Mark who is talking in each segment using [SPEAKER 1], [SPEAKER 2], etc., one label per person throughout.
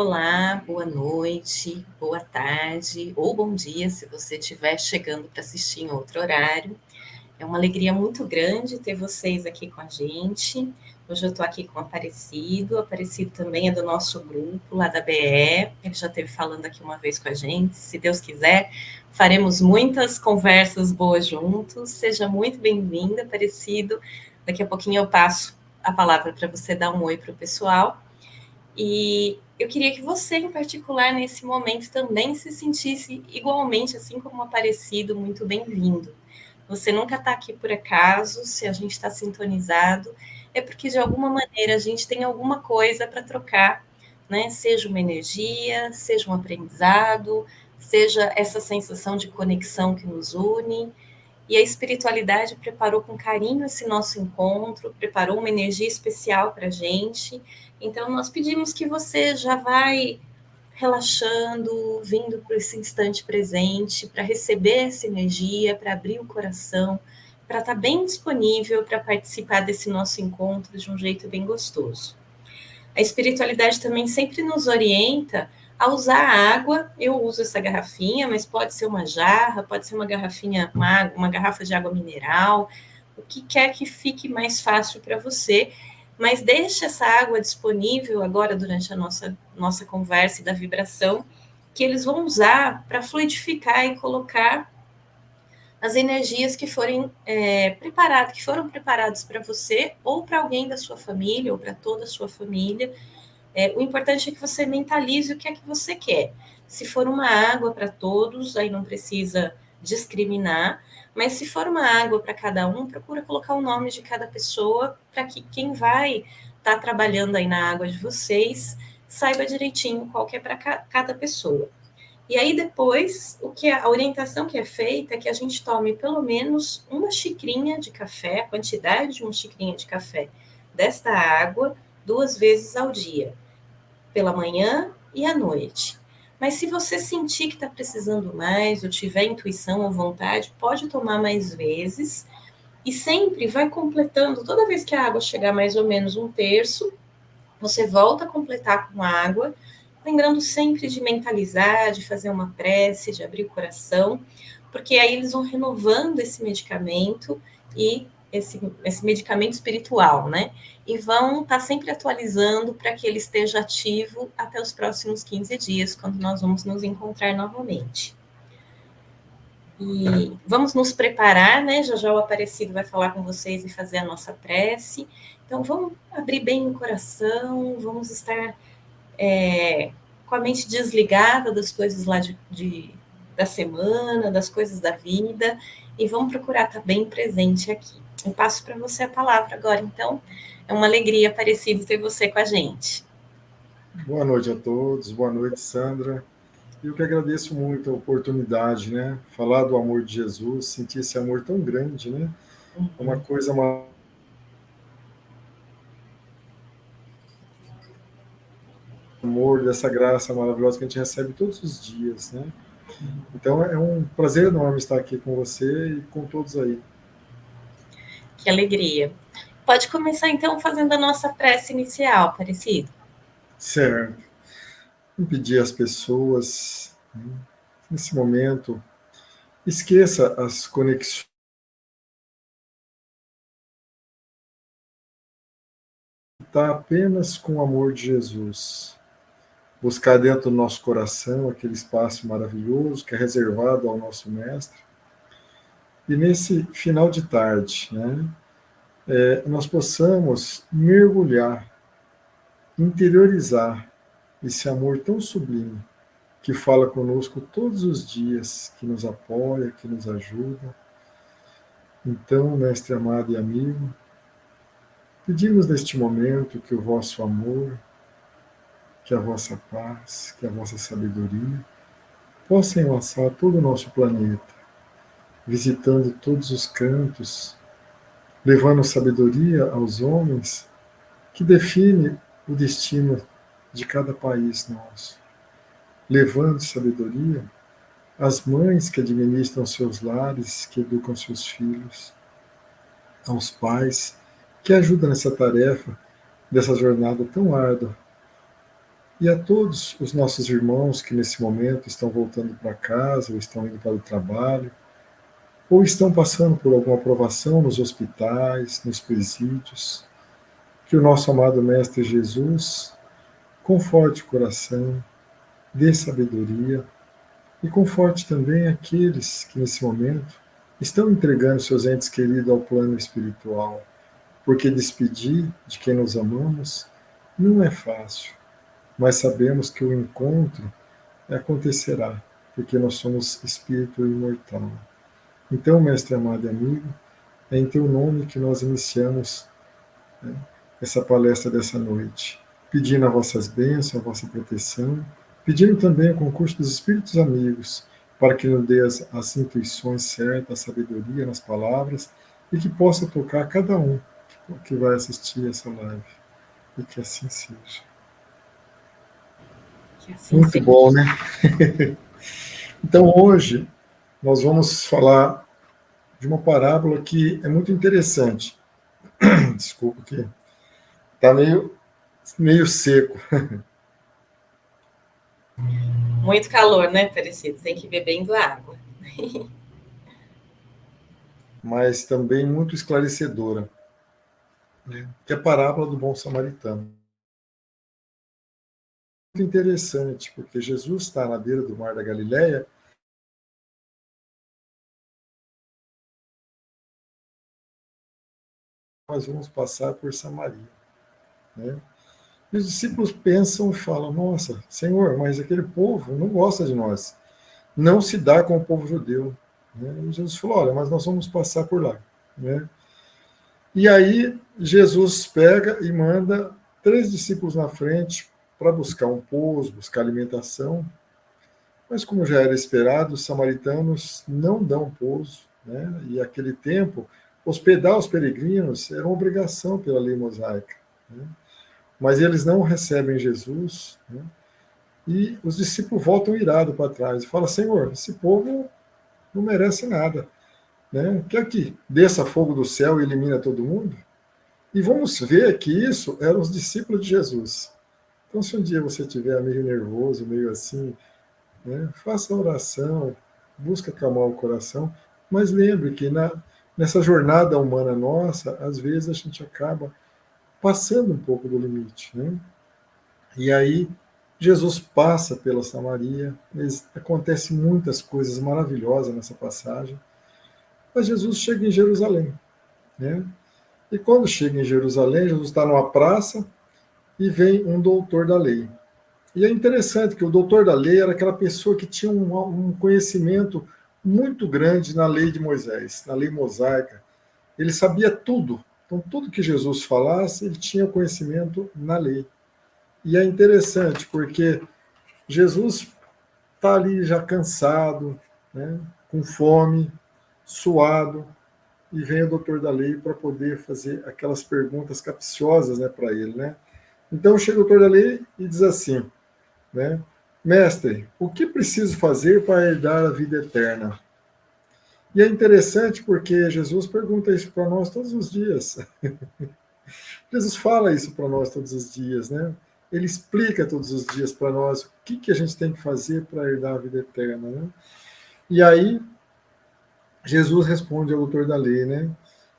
[SPEAKER 1] Olá, boa noite, boa tarde ou bom dia se você estiver chegando para assistir em outro horário. É uma alegria muito grande ter vocês aqui com a gente. Hoje eu estou aqui com o Aparecido. O Aparecido também é do nosso grupo lá da BE. Ele já esteve falando aqui uma vez com a gente. Se Deus quiser, faremos muitas conversas boas juntos. Seja muito bem-vindo, Aparecido. Daqui a pouquinho eu passo a palavra para você dar um oi para o pessoal. E eu queria que você, em particular, nesse momento, também se sentisse igualmente, assim como Aparecido, muito bem-vindo. Você nunca está aqui por acaso, se a gente está sintonizado, é porque de alguma maneira a gente tem alguma coisa para trocar, né? Seja uma energia, seja um aprendizado, seja essa sensação de conexão que nos une. E a espiritualidade preparou com carinho esse nosso encontro, preparou uma energia especial para a gente. Então, nós pedimos que você já vai relaxando, vindo para esse instante presente, para receber essa energia, para abrir o coração, para estar bem disponível para participar desse nosso encontro de um jeito bem gostoso. A espiritualidade também sempre nos orienta a usar a água. Eu uso essa garrafinha, mas pode ser uma jarra, pode ser uma garrafinha, uma garrafa de água mineral, o que quer que fique mais fácil para você. Mas deixe essa água disponível agora durante a nossa conversa e da vibração, que eles vão usar para fluidificar e colocar as energias que forem preparadas, que foram preparadas para você ou para alguém da sua família ou para toda a sua família. O importante é que você mentalize o que é que você quer. Se for uma água para todos, aí não precisa discriminar, mas se for uma água para cada um, procura colocar o nome de cada pessoa para que quem vai estar trabalhando aí na água de vocês saiba direitinho qual que é para cada pessoa. E aí depois, a orientação que é feita é que a gente tome pelo menos uma xicrinha de café, a quantidade de uma xicrinha de café desta água 2 vezes ao dia, pela manhã e à noite. Mas se você sentir que está precisando mais, ou tiver intuição ou vontade, pode tomar mais vezes, e sempre vai completando, toda vez que a água chegar mais ou menos 1/3, você volta a completar com água, lembrando sempre de mentalizar, de fazer uma prece, de abrir o coração, porque aí eles vão renovando esse medicamento e esse medicamento espiritual, né? E vão estar sempre atualizando para que ele esteja ativo até os próximos 15 dias, quando nós vamos nos encontrar novamente. E vamos nos preparar, né? Já já o Aparecido vai falar com vocês e fazer a nossa prece. Então, vamos abrir bem o coração, vamos estar com a mente desligada das coisas lá da semana, das coisas da vida, e vamos procurar estar bem presente aqui. Eu passo para você a palavra agora, então. É uma alegria, Aparecido, ter você com a gente.
[SPEAKER 2] Boa noite a todos, boa noite, Sandra. Eu que agradeço muito a oportunidade, né? Falar do amor de Jesus, sentir esse amor tão grande, né? É uma coisa amor, dessa graça maravilhosa que a gente recebe todos os dias, né? Então é um prazer enorme estar aqui com você e com todos aí.
[SPEAKER 1] Que alegria. Pode começar então fazendo a nossa prece inicial, Aparecido.
[SPEAKER 2] Certo. Vou pedir às pessoas, nesse momento, esqueça as conexões. Está apenas com o amor de Jesus. Buscar dentro do nosso coração aquele espaço maravilhoso que é reservado ao nosso Mestre. E nesse final de tarde, né, nós possamos mergulhar, interiorizar esse amor tão sublime que fala conosco todos os dias, que nos apoia, que nos ajuda. Então, Mestre amado e amigo, pedimos neste momento que o vosso amor, que a vossa paz, que a vossa sabedoria possa enlaçar todo o nosso planeta, visitando todos os cantos, levando sabedoria aos homens, que define o destino de cada país nosso, levando sabedoria às mães que administram seus lares, que educam seus filhos, aos pais que ajudam nessa tarefa, dessa jornada tão árdua, E a todos os nossos irmãos que nesse momento estão voltando para casa, ou estão indo para o trabalho, ou estão passando por alguma provação nos hospitais, nos presídios, que o nosso amado Mestre Jesus conforte o coração, dê sabedoria e conforte também aqueles que nesse momento estão entregando seus entes queridos ao plano espiritual, porque despedir de quem nos amamos não é fácil, mas sabemos que o encontro acontecerá, porque nós somos espírito imortal. Então, mestre amado e amigo, é em teu nome que nós iniciamos, né, essa palestra dessa noite, pedindo as vossas bênçãos, a vossa proteção, pedindo também o concurso dos espíritos amigos, para que nos dê as intuições certas, a sabedoria nas palavras, e que possa tocar cada um que vai assistir essa live. E que assim seja.
[SPEAKER 1] Que assim
[SPEAKER 2] Muito
[SPEAKER 1] seja.
[SPEAKER 2] bom, né? Então, hoje, nós vamos falar de uma parábola que é muito interessante. Desculpa que está meio seco.
[SPEAKER 1] Muito calor, né, Aparecido? Tem que ir bebendo água.
[SPEAKER 2] Mas também muito esclarecedora, né? Que é a parábola do bom samaritano. Muito interessante, porque Jesus está na beira do mar da Galileia, nós vamos passar por Samaria, né? E os discípulos pensam e falam, nossa, Senhor, mas aquele povo não gosta de nós, não se dá com o povo judeu, né? E Jesus falou, olha, mas nós vamos passar por lá, né? E aí Jesus pega e manda 3 discípulos na frente para buscar um pouso, buscar alimentação, mas como já era esperado, os samaritanos não dão pouso, né? E naquele tempo, hospedar os peregrinos era uma obrigação pela lei mosaica, né? Mas eles não recebem Jesus, né? E os discípulos voltam irados para trás e falam, Senhor, esse povo não merece nada, né? Quer que desça fogo do céu e elimina todo mundo? E vamos ver que isso eram os discípulos de Jesus. Então, se um dia você estiver meio nervoso, meio assim, né, faça oração, busca acalmar o coração, mas lembre que nessa jornada humana nossa, às vezes a gente acaba passando um pouco do limite, né? E aí Jesus passa pela Samaria, acontece muitas coisas maravilhosas nessa passagem, mas Jesus chega em Jerusalém, né? E quando chega em Jerusalém, Jesus está numa praça e vem um doutor da lei. E é interessante que o doutor da lei era aquela pessoa que tinha um conhecimento muito grande na lei de Moisés, na lei mosaica. Ele sabia tudo. Então, tudo que Jesus falasse, ele tinha conhecimento na lei. E é interessante, porque Jesus está ali já cansado, né, com fome, suado, e vem o doutor da lei para poder fazer aquelas perguntas capciosas, né, para ele, né? Então chega o doutor da lei e diz assim, né, mestre, o que preciso fazer para herdar a vida eterna? E é interessante porque Jesus pergunta isso para nós todos os dias. Jesus fala isso para nós todos os dias, né? Ele explica todos os dias para nós o que a gente tem que fazer para herdar a vida eterna, né? E aí Jesus responde ao doutor da lei, né?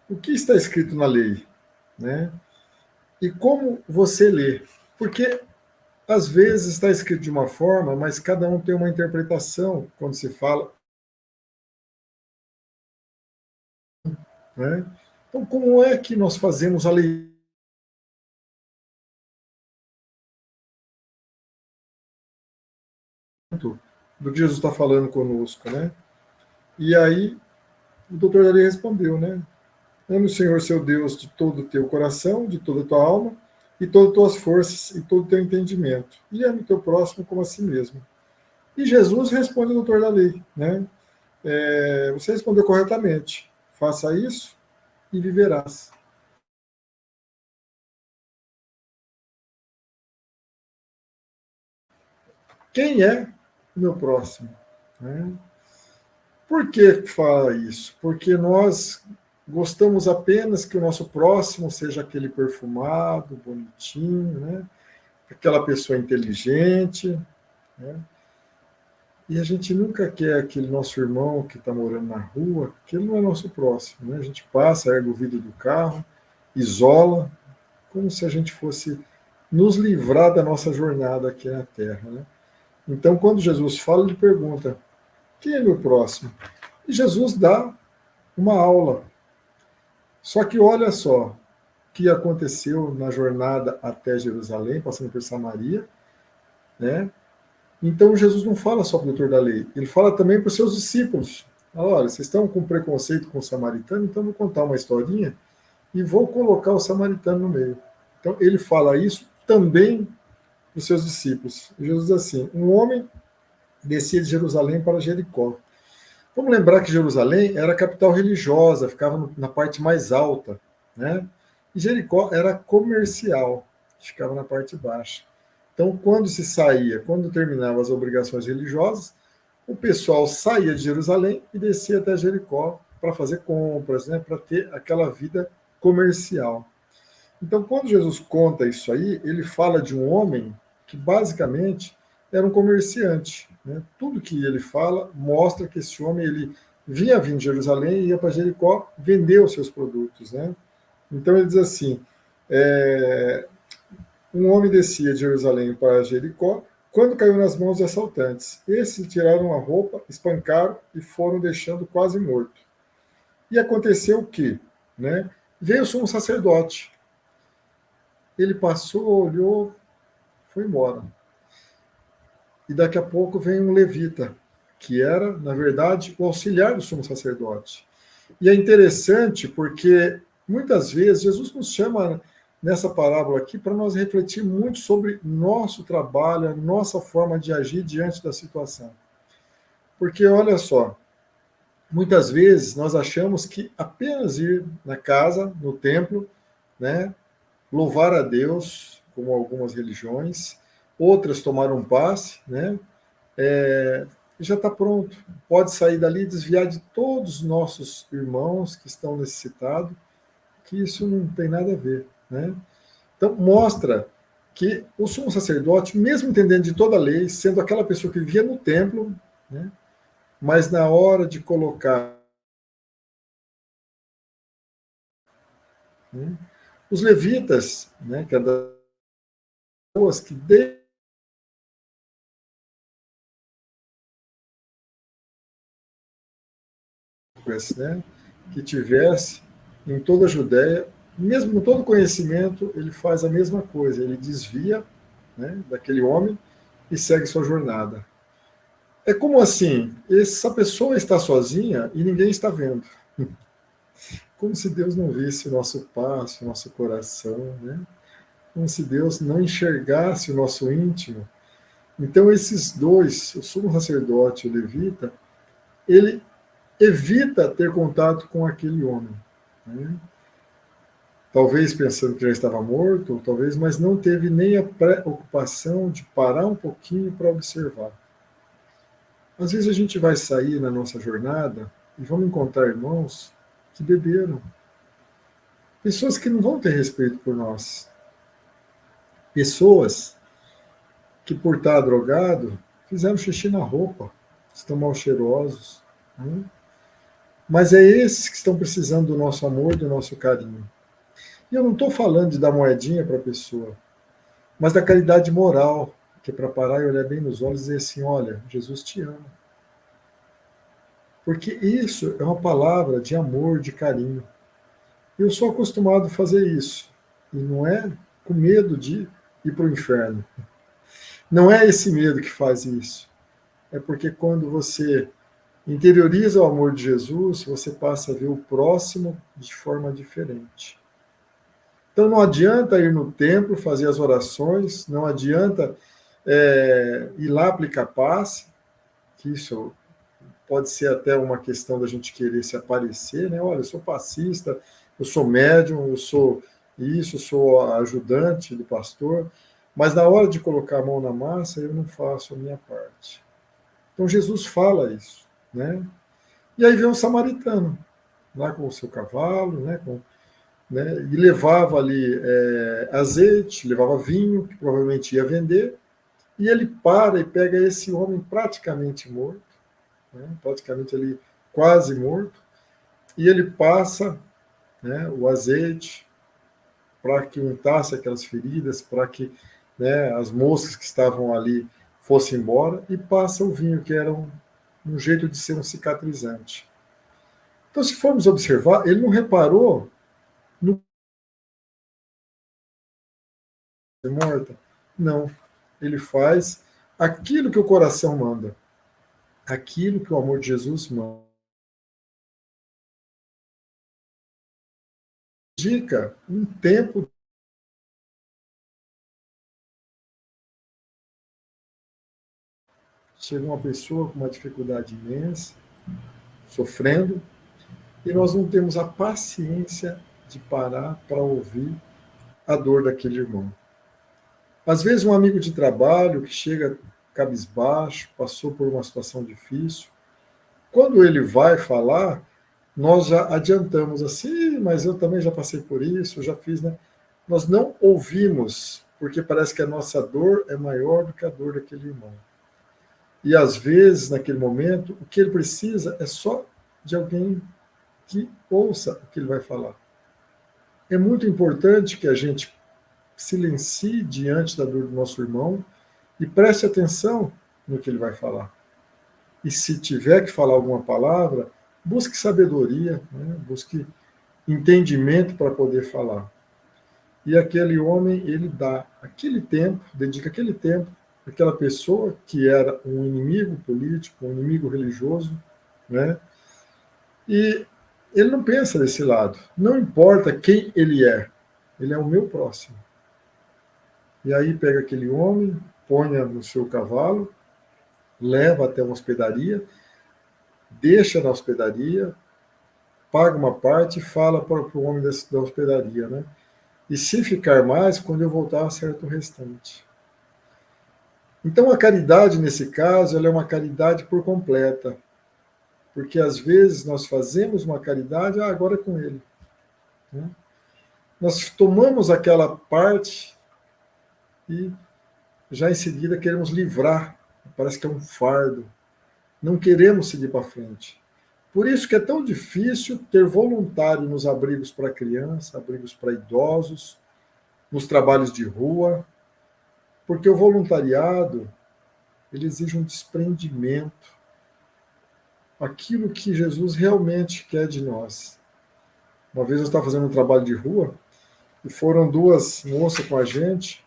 [SPEAKER 2] O que está escrito na lei, né? E como você lê? Porque às vezes está escrito de uma forma, mas cada um tem uma interpretação quando se fala, né? Então, como é que nós fazemos a leitura do que Jesus está falando conosco, né? E aí o doutor Dari respondeu, né? Ame o Senhor seu Deus de todo o teu coração, de toda a tua alma, e todas as tuas forças e todo o teu entendimento. E ame o teu próximo como a si mesmo. E Jesus responde ao doutor da lei, né? Você respondeu corretamente. Faça isso e viverás. Quem é o meu próximo? Né? Por que fala isso? Porque nós gostamos apenas que o nosso próximo seja aquele perfumado, bonitinho, né? aquela pessoa inteligente, né? E a gente nunca quer aquele nosso irmão que está morando na rua, que ele não é nosso próximo, né? A gente passa, ergue o vidro do carro, isola, como se a gente fosse nos livrar da nossa jornada aqui na Terra, né? Então, quando Jesus fala, ele pergunta: quem é meu próximo? E Jesus dá uma aula. Só que olha só o que aconteceu na jornada até Jerusalém, passando por Samaria, né? Então, Jesus não fala só para o doutor da lei, ele fala também para os seus discípulos. Olha, vocês estão com preconceito com o samaritano, então vou contar uma historinha e vou colocar o samaritano no meio. Então, ele fala isso também para os seus discípulos. Jesus diz assim: um homem descia de Jerusalém para Jericó. Vamos lembrar que Jerusalém era a capital religiosa, ficava na parte mais alta, né? E Jericó era comercial, ficava na parte baixa. Então, quando se saía, quando terminava as obrigações religiosas, o pessoal saía de Jerusalém e descia até Jericó para fazer compras, né? Para ter aquela vida comercial. Então, quando Jesus conta isso aí, ele fala de um homem que basicamente era um comerciante, né? Tudo que ele fala mostra que esse homem ele vinha vindo de Jerusalém e ia para Jericó vender os seus produtos, né? Então ele diz assim: é, um homem descia de Jerusalém para Jericó quando caiu nas mãos de assaltantes. Esses tiraram a roupa, espancaram e foram deixando quase morto. E aconteceu o quê? Né? Veio o sumo sacerdote. Ele passou, olhou, foi embora. E daqui a pouco vem um levita, que era, na verdade, o auxiliar do sumo sacerdote. E é interessante porque muitas vezes Jesus nos chama nessa parábola aqui para nós refletir muito sobre nosso trabalho, a nossa forma de agir diante da situação. Porque olha só, muitas vezes nós achamos que apenas ir na casa, no templo, né, louvar a Deus, como algumas religiões, outras tomaram um passe, né, já está pronto. Pode sair dali e desviar de todos os nossos irmãos que estão necessitados, que isso não tem nada a ver, né? Então, mostra que o sumo sacerdote, mesmo entendendo de toda a lei, sendo aquela pessoa que vivia no templo, né, mas na hora de colocar, né, os levitas, né, que eram das pessoas que né, que tivesse em toda a Judéia, mesmo com todo conhecimento, ele faz a mesma coisa, ele desvia, né, daquele homem e segue sua jornada. É como assim, essa pessoa está sozinha e ninguém está vendo. Como se Deus não visse o nosso passo, o nosso coração, né? Como se Deus não enxergasse o nosso íntimo. Então, esses dois, o sumo sacerdote e o levita, ele evita ter contato com aquele homem, né? Talvez pensando que já estava morto, talvez, mas não teve nem a preocupação de parar um pouquinho para observar. Às vezes a gente vai sair na nossa jornada e vamos encontrar irmãos que beberam, pessoas que não vão ter respeito por nós, pessoas que por estar drogado fizeram xixi na roupa, estão mal cheirosos, né? Mas é esses que estão precisando do nosso amor, do nosso carinho. E eu não estou falando de dar moedinha para a pessoa, mas da caridade moral, que é para parar e olhar bem nos olhos e dizer assim: olha, Jesus te ama. Porque isso é uma palavra de amor, de carinho. Eu sou acostumado a fazer isso. E não é com medo de ir para o inferno. Não é esse medo que faz isso. É porque quando você interioriza o amor de Jesus, você passa a ver o próximo de forma diferente. Então não adianta ir no templo, fazer as orações, não adianta ir lá aplicar passe, que isso pode ser até uma questão da gente querer se aparecer, né? Olha, eu sou passista, eu sou médium, eu sou isso, eu sou ajudante do pastor, mas na hora de colocar a mão na massa, eu não faço a minha parte. Então Jesus fala isso, né? E aí vem um samaritano, lá com o seu cavalo, né? né, e levava ali azeite, levava vinho, que provavelmente ia vender, e ele para e pega esse homem praticamente morto, né, praticamente ali quase morto, e ele passa, né, o azeite para que untasse aquelas feridas, para que, né, as moscas que estavam ali fossem embora, e passa o vinho, que era um jeito de ser um cicatrizante. Então, se formos observar, ele não reparou no morta. Não. Ele faz aquilo que o coração manda, aquilo que o amor de Jesus manda. Indica um tempo. Chega uma pessoa com uma dificuldade imensa, sofrendo, e nós não temos a paciência de parar para ouvir a dor daquele irmão. Às vezes, um amigo de trabalho que chega cabisbaixo, passou por uma situação difícil, quando ele vai falar, nós já adiantamos assim, mas eu também já passei por isso, já fiz, né? Nós não ouvimos, porque parece que a nossa dor é maior do que a dor daquele irmão. E às vezes, naquele momento, o que ele precisa é só de alguém que ouça o que ele vai falar. É muito importante que a gente silencie diante da dor do nosso irmão e preste atenção no que ele vai falar. E se tiver que falar alguma palavra, busque sabedoria, né? Busque entendimento para poder falar. E aquele homem, ele dá aquele tempo, dedica aquele tempo àquela pessoa que era um inimigo político, um inimigo religioso, né? E ele não pensa desse lado. Não importa quem ele é o meu próximo. E aí pega aquele homem, põe no seu cavalo, leva até uma hospedaria, deixa na hospedaria, paga uma parte e fala para o homem da hospedaria, né? E se ficar mais, quando eu voltar, acerta o restante. Então, a caridade, nesse caso, ela é uma caridade por completa. Porque, às vezes, nós fazemos uma caridade, agora é com ele. Né? Nós tomamos aquela parte e, já em seguida, queremos livrar. Parece que é um fardo. Não queremos seguir para frente. Por isso que é tão difícil ter voluntário nos abrigos para criança, abrigos para idosos, nos trabalhos de rua, porque o voluntariado, ele exige um desprendimento, aquilo que Jesus realmente quer de nós. Uma vez eu estava fazendo um trabalho de rua e foram duas moças com a gente,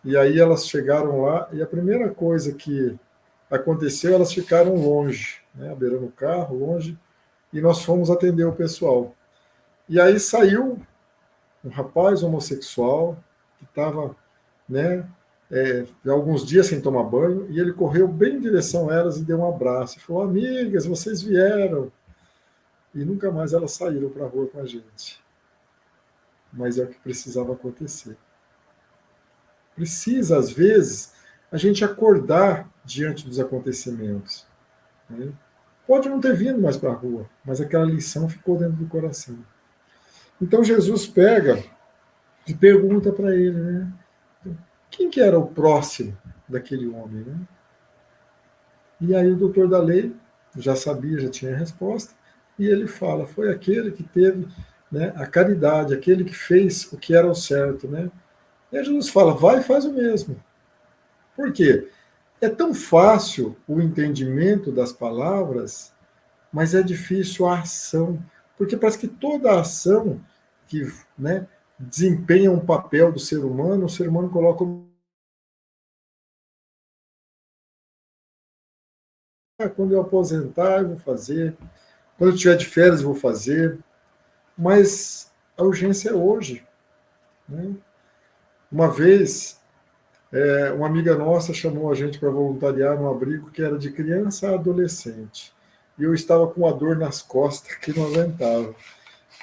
[SPEAKER 2] e aí elas chegaram lá e a primeira coisa que aconteceu, elas ficaram longe, né, beirando o carro, longe, e nós fomos atender o pessoal. E aí saiu um rapaz homossexual que estava, né, alguns dias sem tomar banho, e ele correu bem em direção a elas e deu um abraço. E falou: amigas, vocês vieram. E nunca mais elas saíram para a rua com a gente. Mas é o que precisava acontecer. Precisa, às vezes, a gente acordar diante dos acontecimentos. Né? Pode não ter vindo mais para a rua, mas aquela lição ficou dentro do coração. Então Jesus pega e pergunta para ele, né? Quem que era o próximo daquele homem, né? E aí o doutor da lei já sabia, já tinha a resposta, e ele fala, foi aquele que teve, né, a caridade, aquele que fez o que era o certo, né? E aí Jesus fala, vai e faz o mesmo. Por quê? É tão fácil o entendimento das palavras, mas é difícil a ação, porque parece que toda a ação que, né, desempenha um papel do ser humano, o ser humano coloca quando eu aposentar, eu vou fazer. Quando eu estiver de férias, eu vou fazer. Mas a urgência é hoje. Né? Uma vez, uma amiga nossa chamou a gente para voluntariar num abrigo que era de criança a adolescente. E eu estava com uma dor nas costas que não aguentava.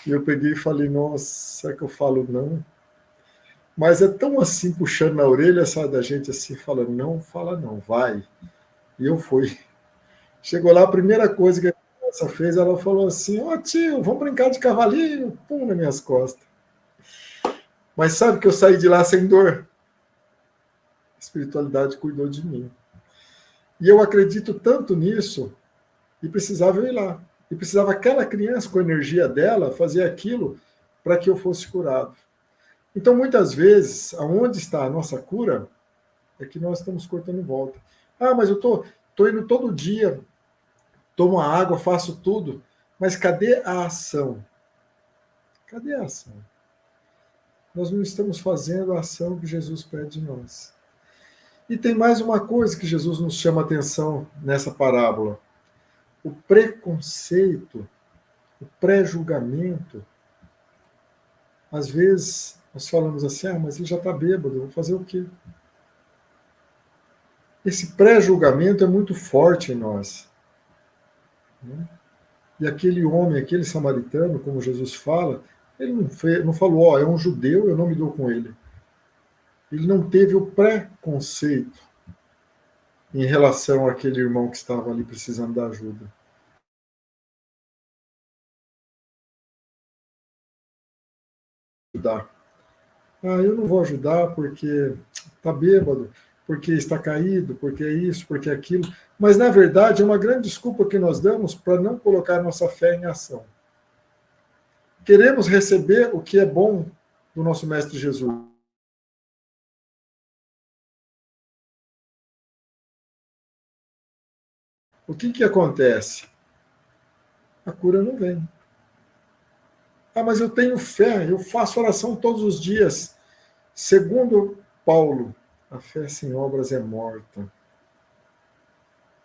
[SPEAKER 2] E eu peguei e falei, nossa, será que eu falo não? Mas é tão assim, puxando na orelha, sabe, da gente assim, falando, não, fala não, vai. E eu fui. Chegou lá, a primeira coisa que a criança fez, ela falou assim, ó tio, vamos brincar de cavalinho, pum, nas minhas costas. Mas sabe que eu saí de lá sem dor? A espiritualidade cuidou de mim. E eu acredito tanto nisso, e precisava eu ir lá. E precisava aquela criança, com a energia dela, fazer aquilo para que eu fosse curado. Então, muitas vezes, aonde está a nossa cura, é que nós estamos cortando volta. Ah, mas eu tô indo todo dia, tomo água, faço tudo, mas cadê a ação? Cadê a ação? Nós não estamos fazendo a ação que Jesus pede de nós. E tem mais uma coisa que Jesus nos chama a atenção nessa parábola. O preconceito, o pré-julgamento. Às vezes, nós falamos assim, mas ele já está bêbado, eu vou fazer o quê? Esse pré-julgamento é muito forte em nós. Né? E aquele homem, aquele samaritano, como Jesus fala, ele não falou, é um judeu, eu não me dou com ele. Ele não teve o preconceito em relação àquele irmão que estava ali precisando da ajuda. Ajudar. Eu não vou ajudar porque está bêbado, porque está caído, porque é isso, porque é aquilo. Mas, na verdade, é uma grande desculpa que nós damos para não colocar nossa fé em ação. Queremos receber o que é bom do nosso Mestre Jesus. O que acontece? A cura não vem. Mas eu tenho fé, eu faço oração todos os dias. Segundo Paulo, a fé sem obras é morta.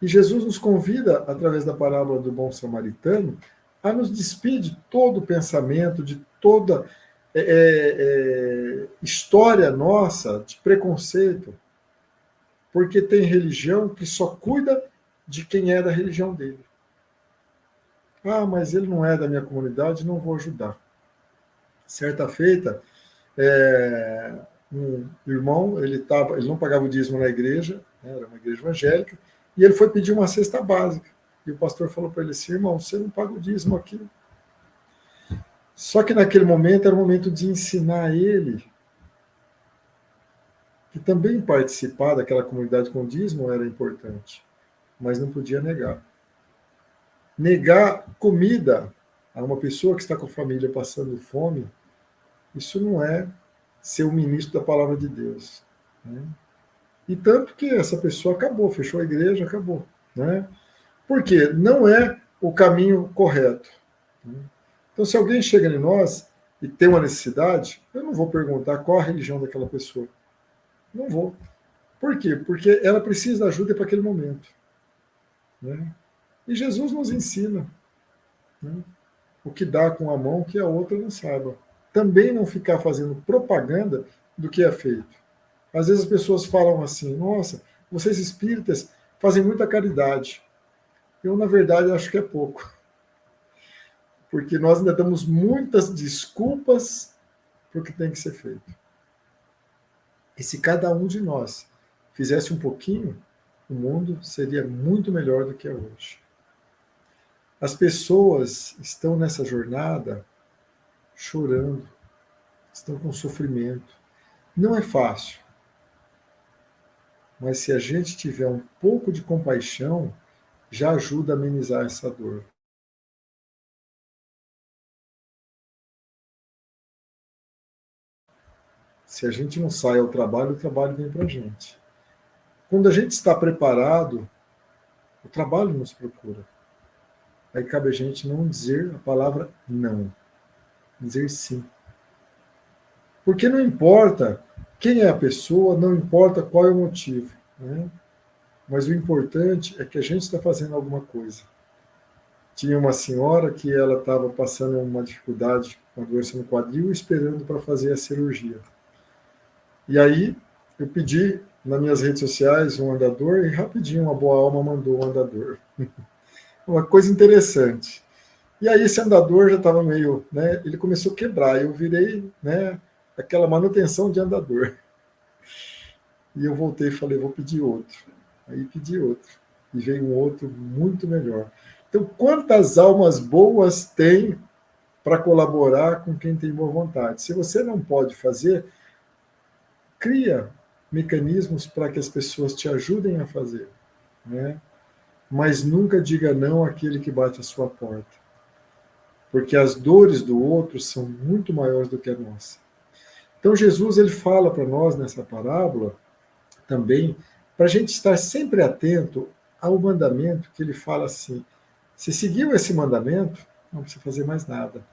[SPEAKER 2] E Jesus nos convida, através da parábola do bom samaritano, a nos despir de todo o pensamento, de toda história nossa de preconceito, porque tem religião que só cuida de quem é da religião dele. Mas ele não é da minha comunidade, não vou ajudar. Certa feita, um irmão, ele não pagava o dízimo na igreja, era uma igreja evangélica, e ele foi pedir uma cesta básica. E o pastor falou para ele assim, irmão, você não paga o dízimo aqui. Só que naquele momento era o momento de ensinar ele que também participar daquela comunidade com dízimo era importante, mas não podia negar. Negar comida a uma pessoa que está com a família passando fome, isso não é ser o ministro da palavra de Deus. Né? E tanto que essa pessoa acabou, fechou a igreja, acabou. Né? Porque não é o caminho correto. Né? Então, se alguém chega em nós e tem uma necessidade, eu não vou perguntar qual a religião daquela pessoa. Não vou. Por quê? Porque ela precisa de ajuda para aquele momento. Né? E Jesus nos ensina, né? O que dá com a mão que a outra não saiba. Também não ficar fazendo propaganda do que é feito. Às vezes as pessoas falam assim, nossa, vocês espíritas fazem muita caridade. Eu, na verdade, acho que é pouco. Porque nós ainda damos muitas desculpas para o que tem que ser feito. E se cada um de nós fizesse um pouquinho, o mundo seria muito melhor do que é hoje. As pessoas estão nessa jornada chorando, estão com sofrimento. Não é fácil. Mas se a gente tiver um pouco de compaixão, já ajuda a amenizar essa dor. Se a gente não sai ao trabalho, o trabalho vem para a gente. Quando a gente está preparado, o trabalho nos procura. Aí cabe a gente não dizer a palavra não, dizer sim. Porque não importa quem é a pessoa, não importa qual é o motivo. Né? Mas o importante é que a gente está fazendo alguma coisa. Tinha uma senhora que ela estava passando uma dificuldade com a doença no quadril, esperando para fazer a cirurgia. E aí eu pedi nas minhas redes sociais um andador e rapidinho uma boa alma mandou um andador. Uma coisa interessante. E aí esse andador já estava meio, né, ele começou a quebrar, eu virei, né, aquela manutenção de andador. E eu voltei e falei, vou pedir outro. Aí pedi outro. E veio um outro muito melhor. Então, quantas almas boas tem para colaborar com quem tem boa vontade. Se você não pode fazer, cria mecanismos para que as pessoas te ajudem a fazer, né? Mas nunca diga não àquele que bate a sua porta, porque as dores do outro são muito maiores do que a nossa. Então Jesus ele fala para nós nessa parábola também para a gente estar sempre atento ao mandamento que ele fala assim: se seguiu esse mandamento, não precisa fazer mais nada.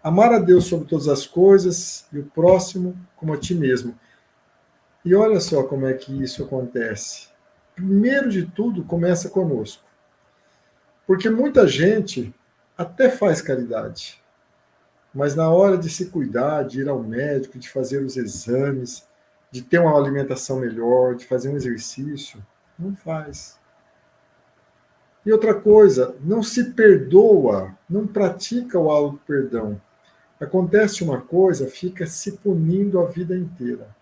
[SPEAKER 2] Amar a Deus sobre todas as coisas e o próximo como a ti mesmo. E olha só como é que isso acontece. Primeiro de tudo, começa conosco. Porque muita gente até faz caridade, mas na hora de se cuidar, de ir ao médico, de fazer os exames, de ter uma alimentação melhor, de fazer um exercício, não faz. E outra coisa, não se perdoa, não pratica o auto-perdão. Acontece uma coisa, fica se punindo a vida inteira.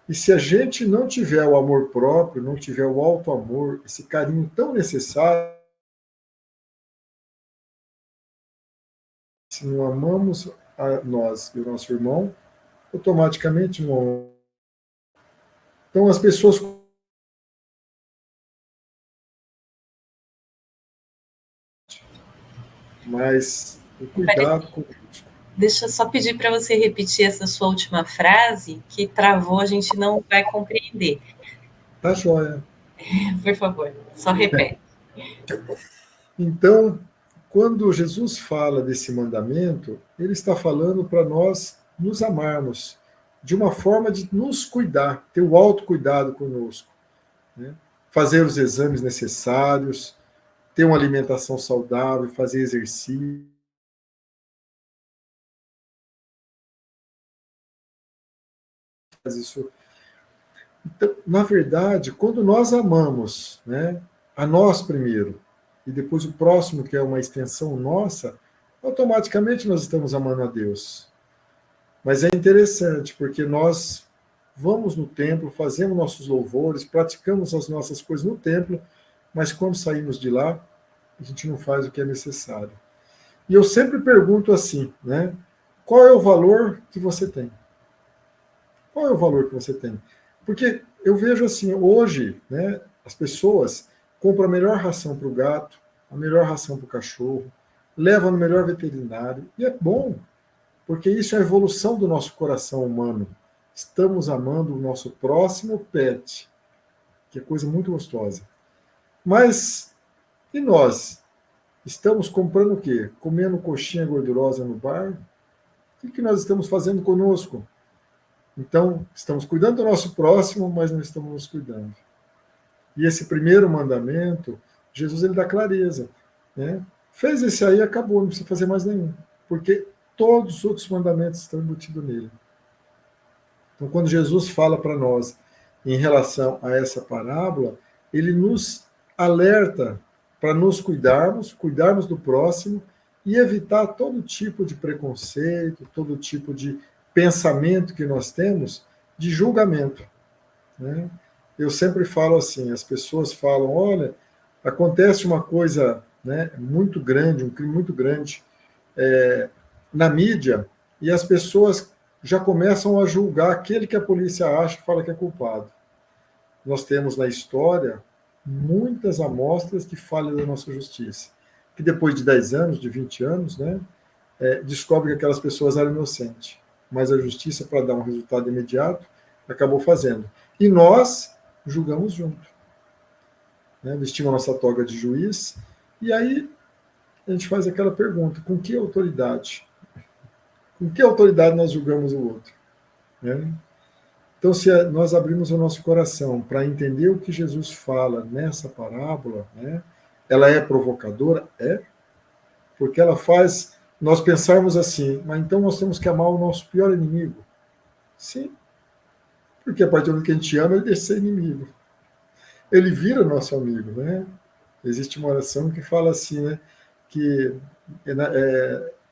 [SPEAKER 2] E se a gente não tiver o amor próprio, não tiver o auto-amor, esse carinho tão necessário, se não amamos a nós e o nosso irmão, automaticamente não. Então as pessoas. Mas o cuidado com.
[SPEAKER 1] Deixa eu só pedir para você repetir essa sua última frase, que travou, a gente não vai compreender.
[SPEAKER 2] Tá joia.
[SPEAKER 1] Por favor, só repete.
[SPEAKER 2] Então, quando Jesus fala desse mandamento, ele está falando para nós nos amarmos, de uma forma de nos cuidar, ter o autocuidado conosco, né? Fazer os exames necessários, ter uma alimentação saudável, fazer exercício. Isso. Então, na verdade, quando nós amamos, né, a nós primeiro, e depois o próximo, que é uma extensão nossa, automaticamente nós estamos amando a Deus. Mas é interessante, porque nós vamos no templo, fazemos nossos louvores, praticamos as nossas coisas no templo, mas quando saímos de lá, a gente não faz o que é necessário. E eu sempre pergunto assim, né? Qual é o valor que você tem? Qual é o valor que você tem? Porque eu vejo assim, hoje, né, as pessoas compram a melhor ração para o gato, a melhor ração para o cachorro, levam no melhor veterinário, e é bom, porque isso é a evolução do nosso coração humano. Estamos amando o nosso próximo pet, que é coisa muito gostosa. Mas, e nós? Estamos comprando o quê? Comendo coxinha gordurosa no bar? O que nós estamos fazendo conosco? Então, estamos cuidando do nosso próximo, mas não estamos nos cuidando. E esse primeiro mandamento, Jesus ele dá clareza, né? Fez esse aí, acabou, não precisa fazer mais nenhum. Porque todos os outros mandamentos estão embutidos nele. Então, quando Jesus fala para nós em relação a essa parábola, ele nos alerta para nos cuidarmos do próximo e evitar todo tipo de preconceito, todo tipo de pensamento que nós temos de julgamento, né? Eu sempre falo assim, as pessoas falam, olha, acontece uma coisa, né, muito grande, um crime muito grande na mídia, e as pessoas já começam a julgar aquele que a polícia acha e fala que é culpado. Nós temos na história muitas amostras de falha da nossa justiça, que depois de 10 anos, de 20 anos, né, descobre que aquelas pessoas eram inocentes. Mas a justiça, para dar um resultado imediato, acabou fazendo. E nós julgamos junto, né, vestimos a nossa toga de juiz, e aí a gente faz aquela pergunta, com que autoridade? Com que autoridade nós julgamos o outro? Né? Então, se nós abrimos o nosso coração para entender o que Jesus fala nessa parábola, né, ela é provocadora? É, porque ela faz nós pensarmos assim, mas então nós temos que amar o nosso pior inimigo. Sim, porque a partir do momento que a gente ama, ele deixa de ser inimigo. Ele vira nosso amigo, né? Existe uma oração que fala assim, né, que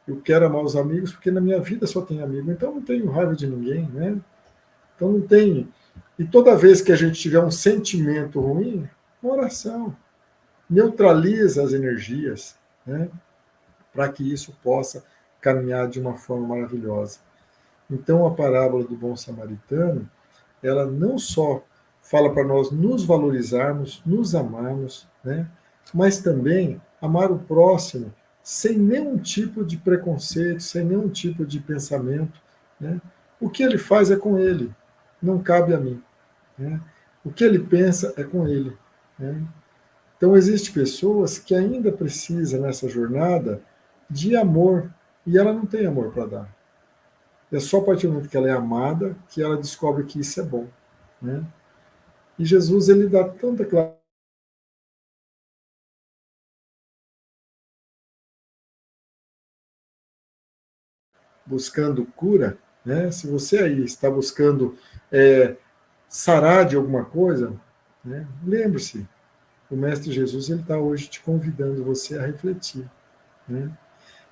[SPEAKER 2] eu quero amar os amigos porque na minha vida só tem amigo, então não tenho raiva de ninguém, né? Então não tem. E toda vez que a gente tiver um sentimento ruim, uma oração neutraliza as energias, né? para que isso possa caminhar de uma forma maravilhosa. Então, a parábola do bom samaritano, ela não só fala para nós nos valorizarmos, nos amarmos, né? Mas também amar o próximo sem nenhum tipo de preconceito, sem nenhum tipo de pensamento, né? O que ele faz é com ele, não cabe a mim, né? O que ele pensa é com ele, né? Então, existem pessoas que ainda precisam, nessa jornada, de amor, e ela não tem amor para dar. É só a partir do momento que ela é amada que ela descobre que isso é bom, né? E Jesus, ele dá tanta clareza, buscando cura, né? Se você aí está buscando sarar de alguma coisa, né? Lembre-se, o Mestre Jesus, ele está hoje te convidando você a refletir, né?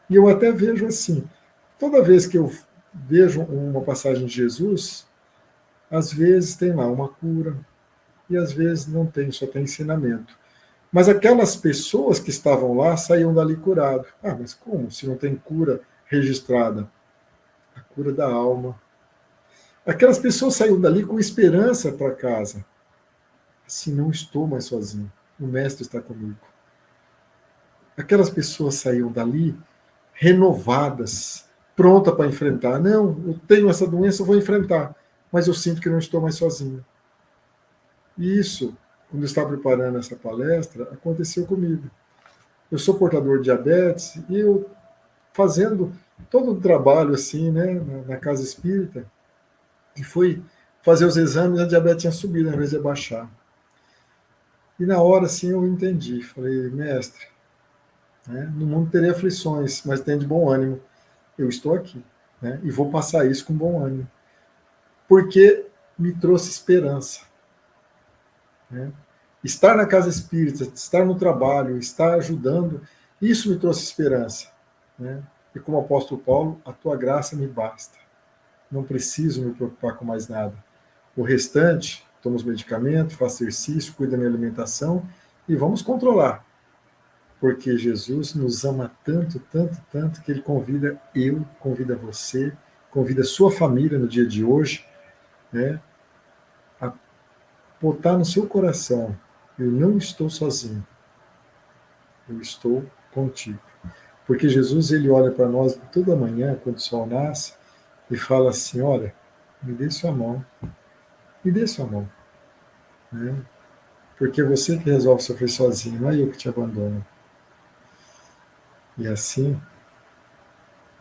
[SPEAKER 2] E eu até vejo assim, toda vez que eu vejo uma passagem de Jesus, às vezes tem lá uma cura, e às vezes não tem, só tem ensinamento. Mas aquelas pessoas que estavam lá saíam dali curado. Ah, mas como? Se não tem cura registrada? A cura da alma. Aquelas pessoas saíam dali com esperança para casa. Assim, não estou mais sozinho. O Mestre está comigo. Aquelas pessoas saíam dali renovadas, pronta para enfrentar. Não, eu tenho essa doença, eu vou enfrentar. Mas eu sinto que não estou mais sozinho. E isso, quando eu estava preparando essa palestra, aconteceu comigo. Eu sou portador de diabetes e eu fazendo todo o trabalho assim, né, na casa espírita, e fui fazer os exames, a diabetes tinha subido, ao invés de abaixar. E na hora, assim, eu entendi. Falei, mestre, né, no mundo terei aflições, mas tem de bom ânimo. Eu estou aqui, né, e vou passar isso com bom ânimo. Porque me trouxe esperança. Né? Estar na casa espírita, estar no trabalho, estar ajudando, isso me trouxe esperança. Né? E como apóstolo Paulo, a tua graça me basta. Não preciso me preocupar com mais nada. O restante, tomo os medicamentos, faço exercício, cuido da minha alimentação e vamos controlar. Porque Jesus nos ama tanto, tanto, tanto, que ele convida eu, convida você, convida a sua família no dia de hoje, né, a botar no seu coração: eu não estou sozinho, eu estou contigo. Porque Jesus, ele olha para nós toda manhã, quando o sol nasce, e fala assim: olha, me dê sua mão, me dê sua mão. Né? Porque é você que resolve sofrer sozinho, não é eu que te abandono. E assim,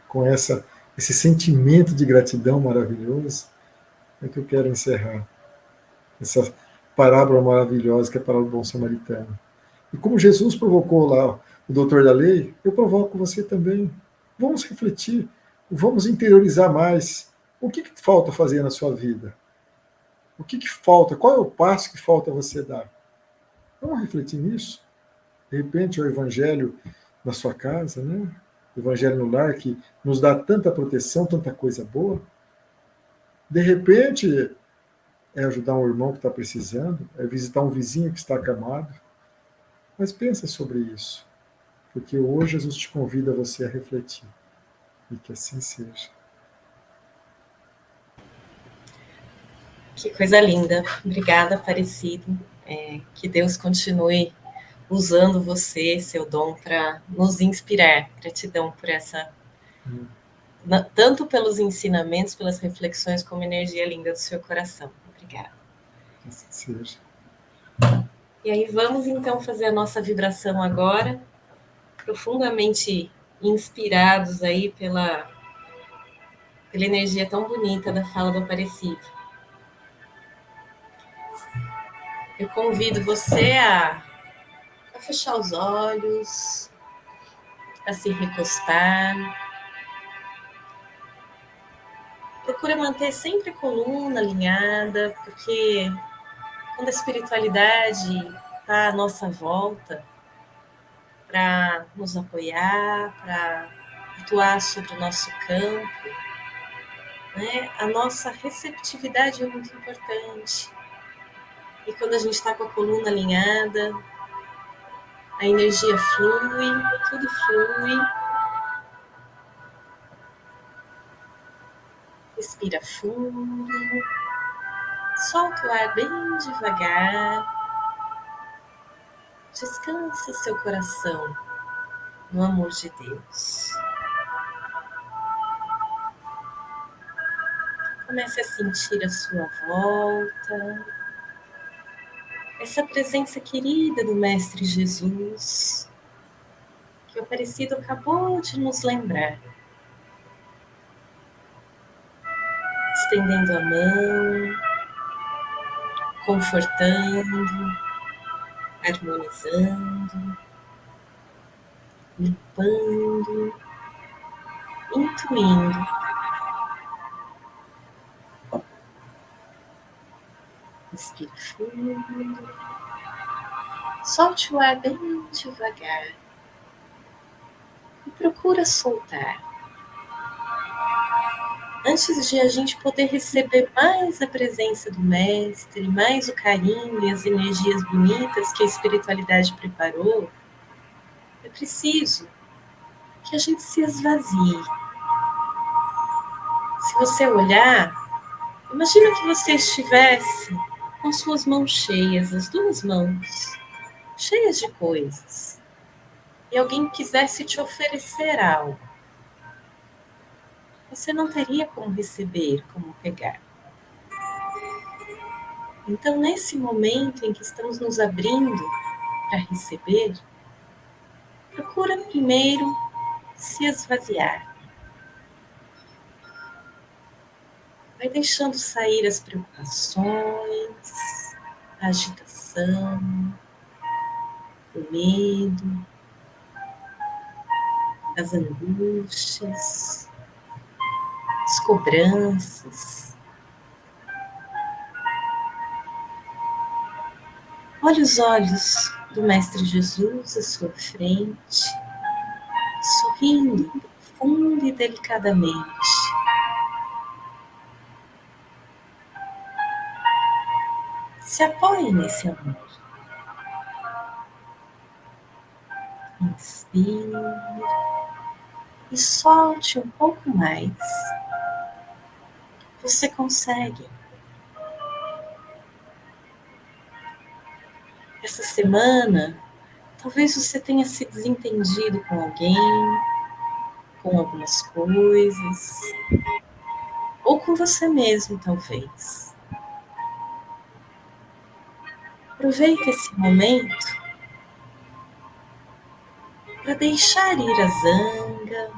[SPEAKER 2] com esse sentimento de gratidão maravilhoso, é que eu quero encerrar essa parábola maravilhosa que é a parábola do bom samaritano. E como Jesus provocou lá o doutor da lei, eu provoco você também. Vamos refletir, vamos interiorizar mais. O que falta fazer na sua vida? O que falta? Qual é o passo que falta você dar? Vamos refletir nisso? De repente, o evangelho na sua casa, né? O evangelho no lar, que nos dá tanta proteção, tanta coisa boa. De repente, é ajudar um irmão que está precisando, é visitar um vizinho que está acamado. Mas pensa sobre isso, porque hoje Jesus te convida a você a refletir. E que assim seja.
[SPEAKER 1] Que coisa linda. Obrigada, Aparecido. Que Deus continue usando você, seu dom, para nos inspirar. Gratidão por essa, tanto pelos ensinamentos, pelas reflexões, como energia linda do seu coração. Obrigada.
[SPEAKER 2] Que assim seja.
[SPEAKER 1] E aí vamos então fazer a nossa vibração agora, profundamente inspirados aí pela energia tão bonita da fala do Aparecido. Eu convido você a fechar os olhos, a se recostar. Procura manter sempre a coluna alinhada, porque quando a espiritualidade está à nossa volta para nos apoiar, para atuar sobre o nosso campo, né, a nossa receptividade é muito importante. E quando a gente está com a coluna alinhada, a energia flui, tudo flui, Respira fundo. Solta o ar bem devagar. Descansa seu coração no amor de Deus. Comece a sentir a sua volta, essa presença querida do Mestre Jesus, que o Aparecido acabou de nos lembrar. Estendendo a mão, confortando, harmonizando, limpando, intuindo. Respire fundo. Solte o ar bem devagar. E procura soltar. Antes de a gente poder receber mais a presença do Mestre, mais o carinho e as energias bonitas que a espiritualidade preparou, é preciso que a gente se esvazie. Se você olhar, imagina que você estivesse com suas mãos cheias, as duas mãos, cheias de coisas, e alguém quisesse te oferecer algo. Você não teria como receber, como pegar. Então, nesse momento em que estamos nos abrindo para receber, procura primeiro se esvaziar. Vai deixando sair as preocupações, a agitação, o medo, as angústias, as cobranças. Olhe os olhos do Mestre Jesus à sua frente, sorrindo fundo e delicadamente. Se apoie nesse amor. Inspire e solte um pouco mais. Você consegue. Essa semana, talvez você tenha se desentendido com alguém, com algumas coisas, ou com você mesmo, talvez. Aproveite esse momento para deixar ir a zanga,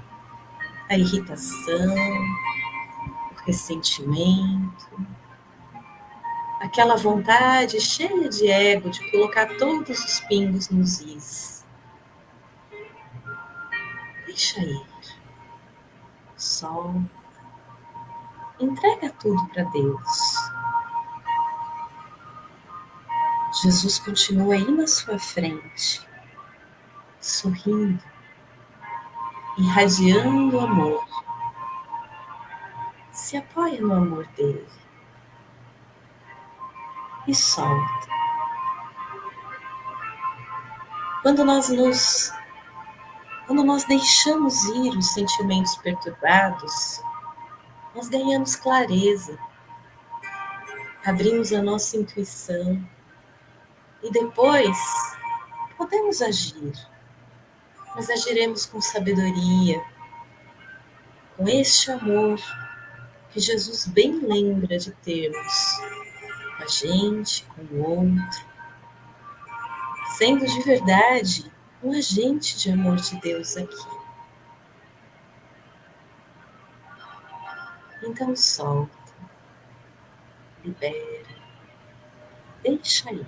[SPEAKER 1] a irritação, o ressentimento, aquela vontade cheia de ego de colocar todos os pingos nos is. Deixa ir. Solta. Entrega tudo para Deus. Jesus continua aí na sua frente, sorrindo, irradiando amor. Se apoia no amor dele e solta. Quando nós deixamos ir os sentimentos perturbados, nós ganhamos clareza, abrimos a nossa intuição e depois podemos agir, mas agiremos com sabedoria, com este amor que Jesus bem lembra de termos com a gente, com o outro, sendo de verdade um agente de amor de Deus aqui. Então solta, libera, deixa ir.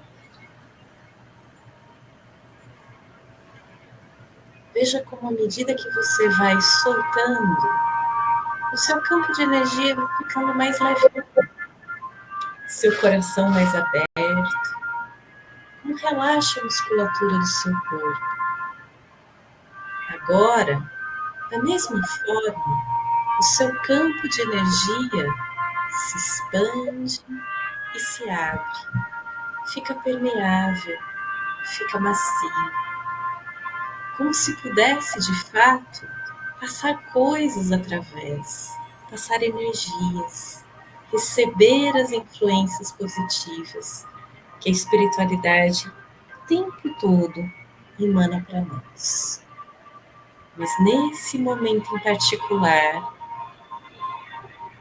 [SPEAKER 1] Veja como à medida que você vai soltando, o seu campo de energia vai ficando mais leve, seu coração mais aberto, como relaxa a musculatura do seu corpo. Agora, da mesma forma, o seu campo de energia se expande e se abre, fica permeável, fica macio, como se pudesse, de fato, passar coisas através, passar energias, receber as influências positivas que a espiritualidade o tempo todo emana para nós. Mas nesse momento em particular,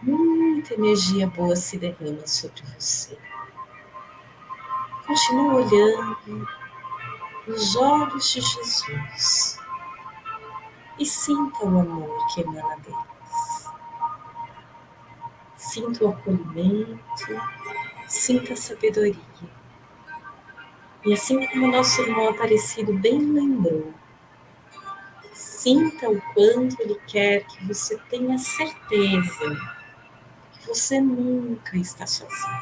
[SPEAKER 1] muita energia boa se derrama sobre você. Continua olhando nos olhos de Jesus e sinta o amor que emana deles. Sinta o acolhimento, sinta a sabedoria. E assim como o nosso irmão Aparecido bem lembrou, sinta o quanto ele quer que você tenha certeza que você nunca está sozinho.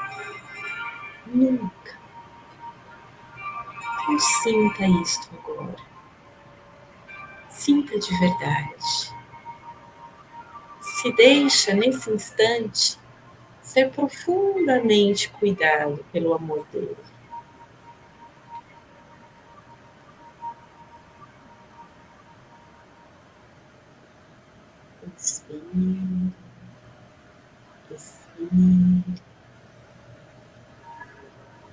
[SPEAKER 1] Nunca. Então sinta isto agora. Sinta de verdade. Se deixa nesse instante ser profundamente cuidado pelo amor dele. Inspire, expire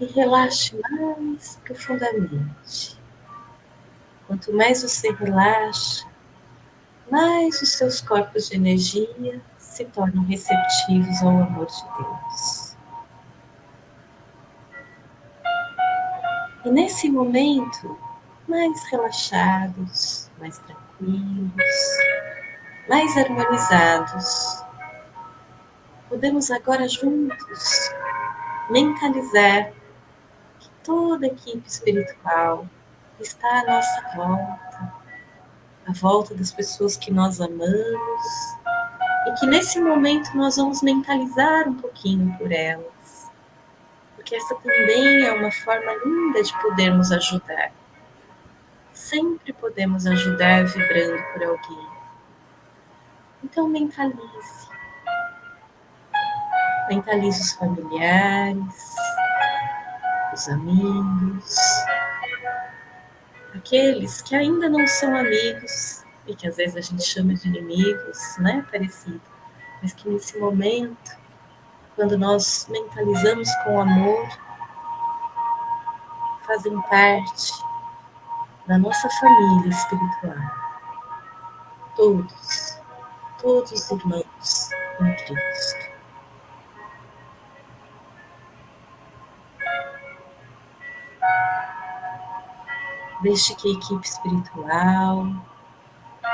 [SPEAKER 1] e relaxe mais profundamente. Quanto mais você relaxa, mais os seus corpos de energia se tornam receptivos ao amor de Deus. E nesse momento, mais relaxados, mais tranquilos, mais harmonizados, podemos agora juntos mentalizar que toda a equipe espiritual está à nossa volta, à volta das pessoas que nós amamos, e que nesse momento nós vamos mentalizar um pouquinho por elas, porque essa também é uma forma linda de podermos ajudar. Sempre podemos ajudar vibrando por alguém. Então mentalize. Mentalize os familiares, os amigos, aqueles que ainda não são amigos e que às vezes a gente chama de inimigos, né, Aparecido? Mas que nesse momento, quando nós mentalizamos com amor, fazem parte da nossa família espiritual. Todos, todos irmãos em Cristo. Deixe que a equipe espiritual,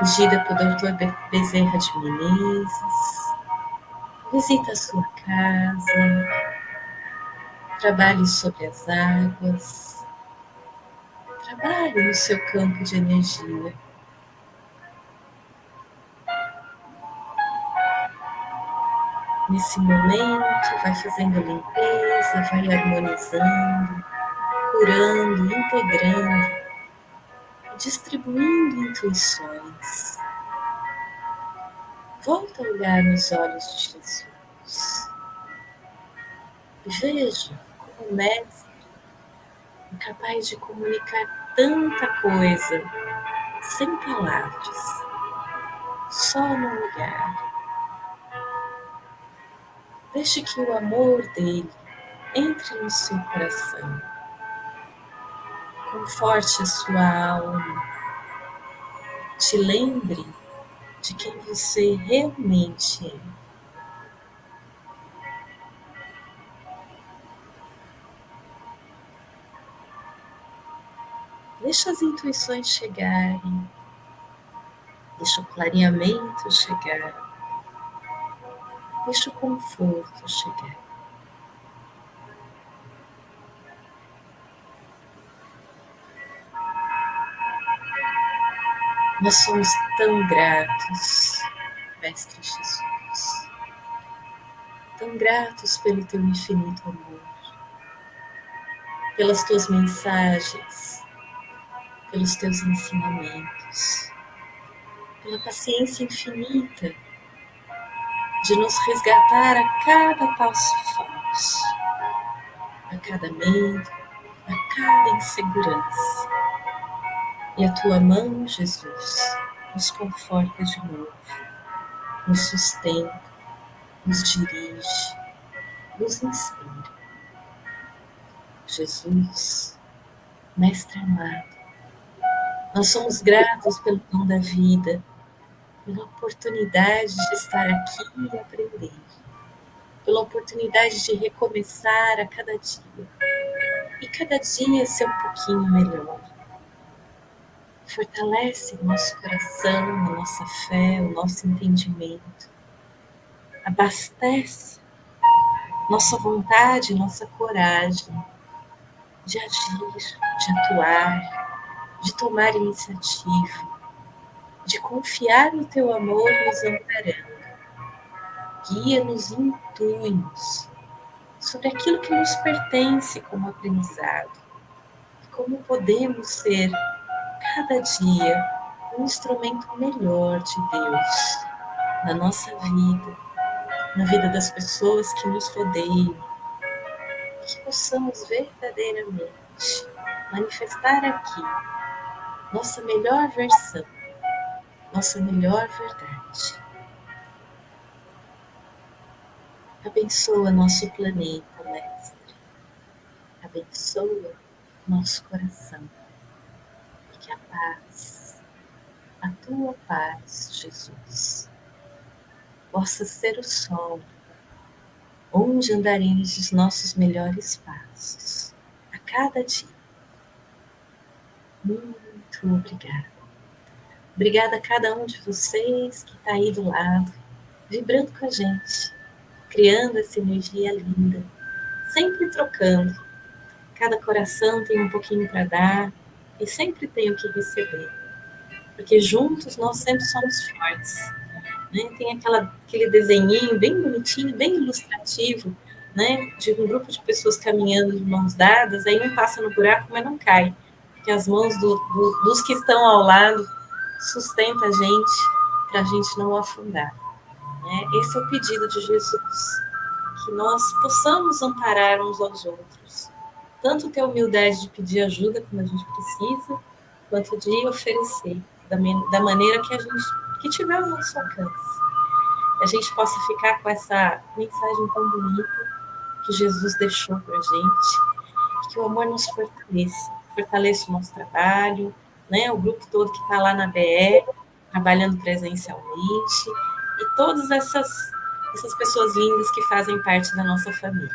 [SPEAKER 1] regida por Dr. Bezerra de Menezes, visite a sua casa, trabalhe sobre as águas, trabalhe no seu campo de energia. Nesse momento, vai fazendo a limpeza, vai harmonizando, curando, integrando, distribuindo intuições. Volta a olhar nos olhos de Jesus. Veja como o Mestre é capaz de comunicar tanta coisa sem palavras, só no olhar. Deixe que o amor dele entre no seu coração, conforte a sua alma, te lembre de quem você realmente é. Deixa as intuições chegarem, deixa o clareamento chegar, deixa o conforto chegar. Nós somos tão gratos, Mestre Jesus, tão gratos pelo teu infinito amor, pelas tuas mensagens, pelos teus ensinamentos, pela paciência infinita de nos resgatar a cada passo falso, a cada medo, a cada insegurança. E a tua mão, Jesus, nos conforta de novo, nos sustenta, nos dirige, nos inspira. Jesus, Mestre amado, nós somos gratos pelo dom da vida, pela oportunidade de estar aqui e aprender, pela oportunidade de recomeçar a cada dia, e cada dia ser um pouquinho melhor. Fortalece o nosso coração, a nossa fé, o nosso entendimento. Abastece nossa vontade, nossa coragem de agir, de atuar, de tomar iniciativa, de confiar no teu amor nos amparando. Guia-nos e intui-nos sobre aquilo que nos pertence como aprendizado e como podemos ser, cada dia, um instrumento melhor de Deus na nossa vida, na vida das pessoas que nos rodeiam, que possamos verdadeiramente manifestar aqui nossa melhor versão, nossa melhor verdade. Abençoa nosso planeta, Mestre. Abençoa nosso coração. E que a paz, a tua paz, Jesus, possa ser o sol onde andaremos os nossos melhores passos a cada dia. Muito obrigada. Obrigada a cada um de vocês que está aí do lado, vibrando com a gente, criando essa energia linda, sempre trocando. Cada coração tem um pouquinho para dar e sempre tem o que receber, porque juntos nós sempre somos fortes. Né? Tem aquele desenhinho bem bonitinho, bem ilustrativo, né? De um grupo de pessoas caminhando de mãos dadas, aí um passa no buraco, mas não cai, porque as mãos dos que estão ao lado sustentam a gente, para a gente não afundar. Né? Esse é o pedido de Jesus, que nós possamos amparar uns aos outros, tanto ter a humildade de pedir ajuda quando a gente precisa, quanto de oferecer da maneira que a gente que tiver ao nosso alcance. A gente possa ficar com essa mensagem tão bonita que Jesus deixou para a gente, que o amor nos fortaleça o nosso trabalho, né? O grupo todo que está lá na BE, trabalhando presencialmente, e todas essas pessoas lindas que fazem parte da nossa família.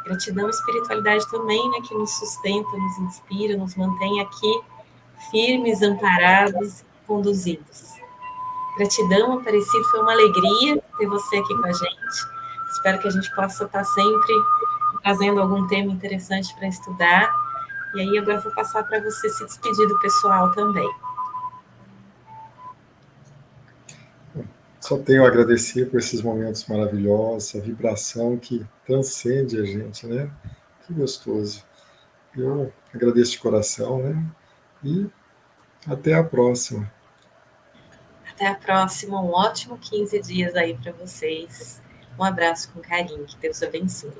[SPEAKER 1] Gratidão e espiritualidade também, né, que nos sustenta, nos inspira, nos mantém aqui firmes, amparados, conduzidos. Gratidão, Aparecido, foi uma alegria ter você aqui com a gente. Espero que a gente possa estar sempre trazendo algum tema interessante para estudar. E aí agora eu vou passar para você se despedir do pessoal também.
[SPEAKER 2] Só tenho a agradecer por esses momentos maravilhosos, a vibração que transcende a gente, né? Que gostoso. Eu agradeço de coração, né? E até a próxima.
[SPEAKER 1] Até a próxima, um ótimo 15 dias aí para vocês. Um abraço com carinho, que Deus abençoe.